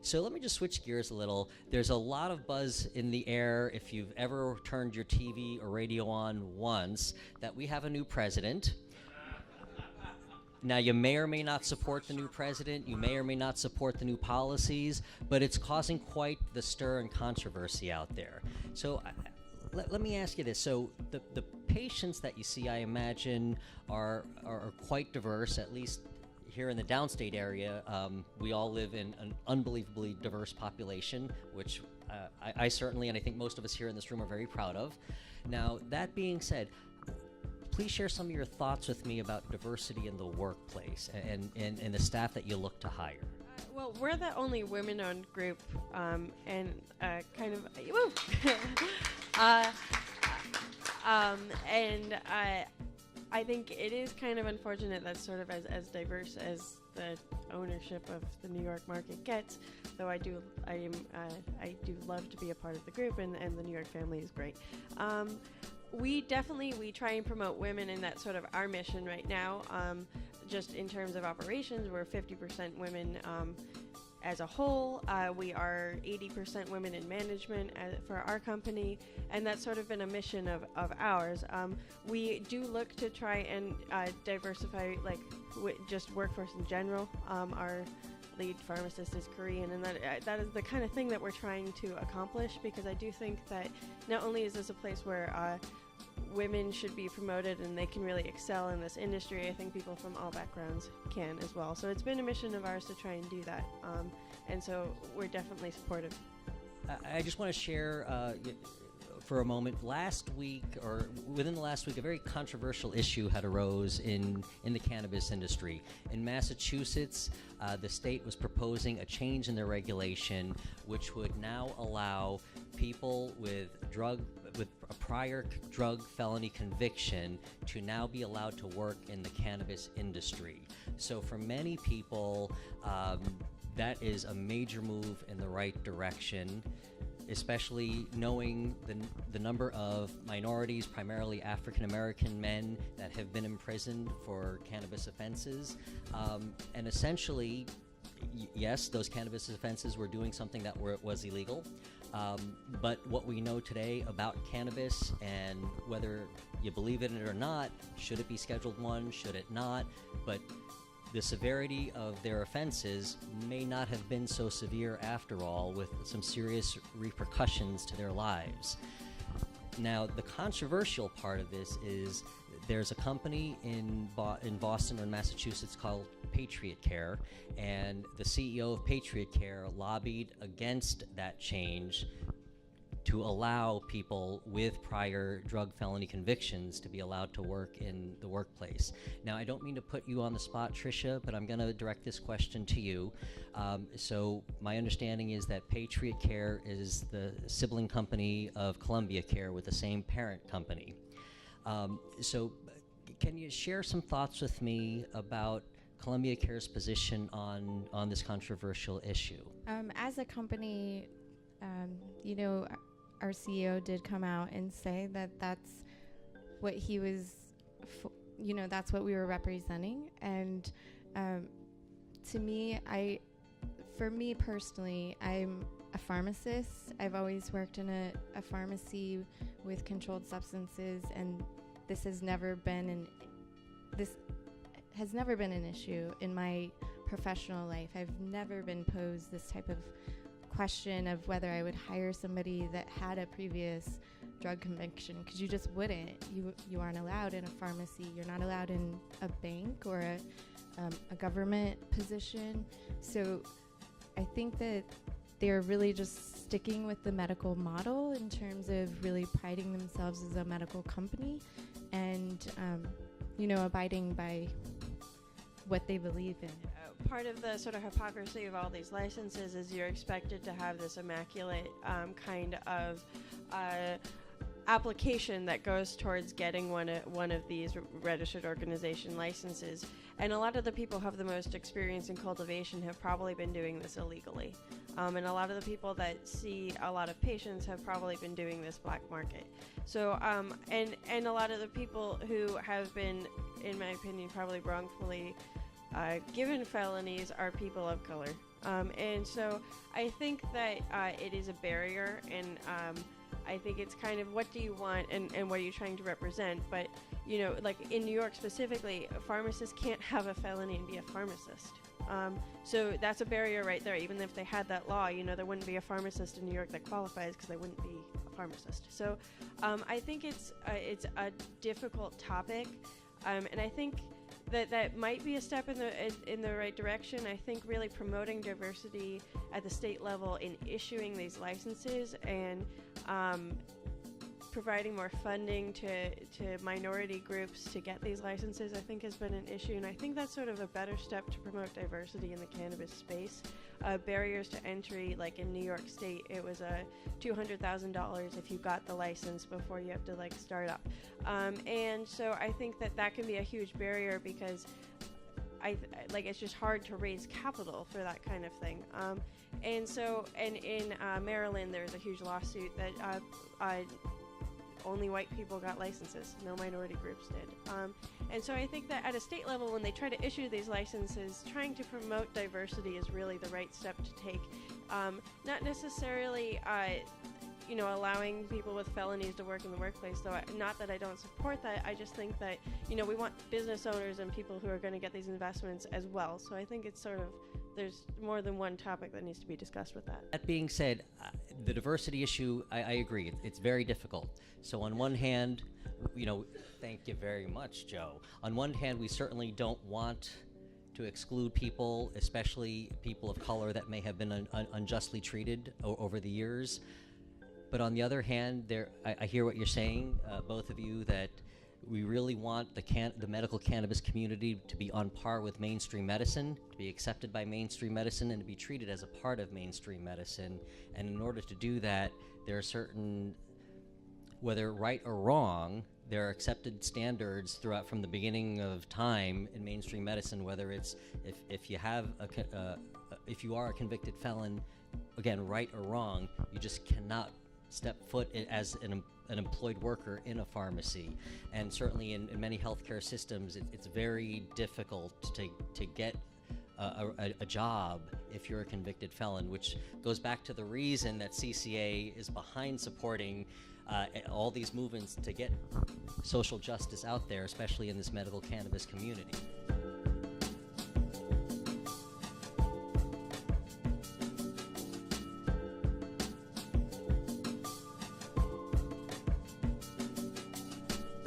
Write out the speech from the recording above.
So let me just switch gears a little. There's a lot of buzz in the air, if you've ever turned your TV or radio on once, that we have a new president. Now, you may or may not support the new president, you may or may not support the new policies, but it's causing quite the stir and controversy out there. So let me ask you this. So the patients that you see, I imagine, are quite diverse, at least here in the downstate area. We all live in an unbelievably diverse population, which I certainly, and I think most of us here in this room, are very proud of. Now, that being said, please share some of your thoughts with me about diversity in the workplace and the staff that you look to hire. Well, we're the only women-owned group, and kind of, woo! And I think it is kind of unfortunate that sort of as diverse as the ownership of the New York market gets, though I do love to be a part of the group, and the New York family is great. We try and promote women, and that's sort of our mission right now. Just in terms of operations, we're 50% women as a whole. We are 80% women in management for our company, and that's sort of been a mission of ours. We do look to try and diversify, like, just workforce in general. Our lead pharmacist is Korean, and that is the kind of thing that we're trying to accomplish, because I do think that not only is this a place where women should be promoted and they can really excel in this industry, I think people from all backgrounds can as well. So it's been a mission of ours to try and do that, and so we're definitely supportive. I just want to share for a moment. Last week, or within the last week, a very controversial issue had arose in the cannabis industry. In Massachusetts, the state was proposing a change in their regulation, which would now allow people with a prior drug felony conviction to now be allowed to work in the cannabis industry. So for many people, that is a major move in the right direction, especially knowing the number of minorities, primarily African American men, that have been imprisoned for cannabis offenses. And essentially, yes, those cannabis offenses were doing something that was illegal. But what we know today about cannabis, and whether you believe in it or not, should it be Scheduled 1, should it not, but the severity of their offenses may not have been so severe after all, with some serious repercussions to their lives. Now, the controversial part of this is there's a company in Boston or in Massachusetts called Patriot Care, and the CEO of Patriot Care lobbied against that change to allow people with prior drug felony convictions to be allowed to work in the workplace. Now, I don't mean to put you on the spot, Tricia, but I'm going to direct this question to you. So my understanding is that Patriot Care is the sibling company of Columbia Care with the same parent company. So can you share some thoughts with me about Columbia Care's position on this controversial issue? As a company, our CEO did come out and say that that's what he was, that's what we were representing. And for me personally, I'm a pharmacist. I've always worked in a pharmacy with controlled substances, and this has never been an issue in my professional life. I've never been posed this type of question of whether I would hire somebody that had a previous drug conviction, because you just wouldn't. You aren't allowed in a pharmacy. You're not allowed in a bank or a government position. So I think that they're really just sticking with the medical model in terms of really priding themselves as a medical company and abiding by what they believe in. Part of the sort of hypocrisy of all these licenses is you're expected to have this immaculate kind of application that goes towards getting one of these registered organization licenses. And a lot of the people who have the most experience in cultivation have probably been doing this illegally. And a lot of the people that see a lot of patients have probably been doing this black market. So, and a lot of the people who have been, in my opinion, probably wrongfully given felonies are people of color. And so I think that it is a barrier, and I think it's kind of what do you want and what are you trying to represent. But, you know, like in New York specifically, pharmacists can't have a felony and be a pharmacist. So that's a barrier right there. Even if they had that law, you know, there wouldn't be a pharmacist in New York that qualifies because they wouldn't be a pharmacist. So I think it's a difficult topic, and I think that might be a step in the right direction. I think really promoting diversity at the state level in issuing these licenses and providing more funding to minority groups to get these licenses, I think has been an issue, and I think that's sort of a better step to promote diversity in the cannabis space. Barriers to entry, like in New York State, it was $200,000 if you got the license before you have to like start up, and so I think that can be a huge barrier because it's just hard to raise capital for that kind of thing. And in Maryland, there's a huge lawsuit that only white people got licenses, no minority groups did. And so I think that at a state level, when they try to issue these licenses, trying to promote diversity is really the right step to take. Not necessarily allowing people with felonies to work in the workplace, though. Not that I don't support that. I just think that, you know, we want business owners and people who are going to get these investments as well. So I think it's sort of, there's more than one topic that needs to be discussed with that. That being said, the diversity issue, I agree, it's very difficult. So on one hand, you know, thank you very much, Joe. On one hand, we certainly don't want to exclude people, especially people of color that may have been unjustly treated over the years. But on the other hand, I hear what you're saying, both of you, that we really want the medical cannabis community to be on par with mainstream medicine, to be accepted by mainstream medicine, and to be treated as a part of mainstream medicine. And in order to do that, there are certain, whether right or wrong, there are accepted standards throughout from the beginning of time in mainstream medicine. Whether it's if you have if you are a convicted felon, again, right or wrong, you just cannot step foot as an employed worker in a pharmacy. And certainly in many healthcare systems, it's very difficult to get a job if you're a convicted felon, which goes back to the reason that CCA is behind supporting all these movements to get social justice out there, especially in this medical cannabis community.